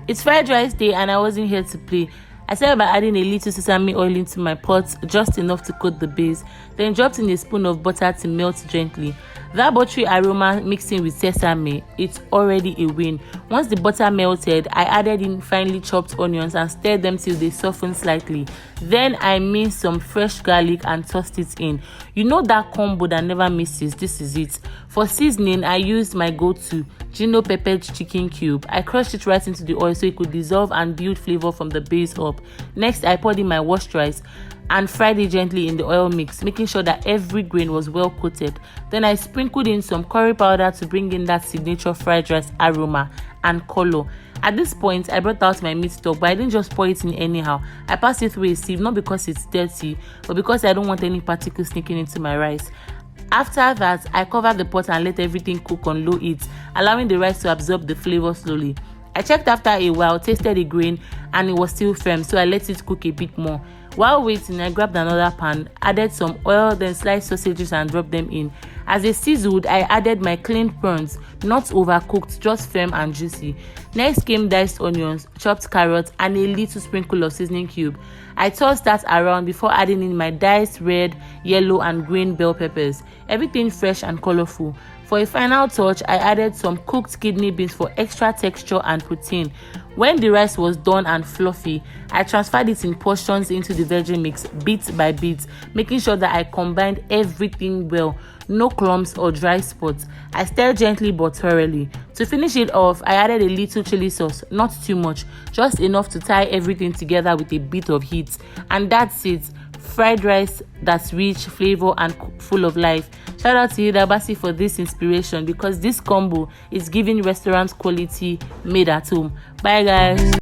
It's fried rice day and I wasn't here to play. I started by adding a little sesame oil into my pot, just enough to coat the base, then dropped in a spoon of butter to melt gently. That buttery aroma mixing with sesame, it's already a win. Once the butter melted, I added in finely chopped onions and stirred them till they softened slightly. Then I minced some fresh garlic and tossed it in. You know that combo that never misses, this is it. For seasoning, I used my go-to, Gino peppered chicken cube. I crushed it right into the oil so it could dissolve and build flavor from the base up. Next, I poured in my washed rice and fried it gently in the oil mix, making sure that every grain was well coated. Then I sprinkled in some curry powder to bring in that signature fried rice aroma and color. At this point, I brought out my meat stock, but I didn't just pour it in anyhow. I passed it through a sieve, not because it's dirty, but because I don't want any particles sneaking into my rice. After that, I covered the pot and let everything cook on low heat, allowing the rice to absorb the flavor slowly. I checked after a while, tasted the grain, and it was still firm, so I let it cook a bit more. While waiting, I grabbed another pan, added some oil, then sliced sausages and dropped them in. As they sizzled, I added my cleaned prawns, not overcooked, just firm and juicy. Next came diced onions, chopped carrots, and a little sprinkle of seasoning cube. I tossed that around before adding in my diced red, yellow, and green bell peppers, everything fresh and colorful. For a final touch, I added some cooked kidney beans for extra texture and protein. When the rice was done and fluffy, I transferred it in portions into the veggie mix, bit by bit, making sure that I combined everything well, no clumps or dry spots. I stirred gently but thoroughly. To finish it off, I added a little chili sauce, not too much, just enough to tie everything together with a bit of heat. And that's it. Fried rice that's rich, flavor, and full of life. Shout out to Hilda Baci for this inspiration, because this combo is giving restaurant quality made at home. Bye guys.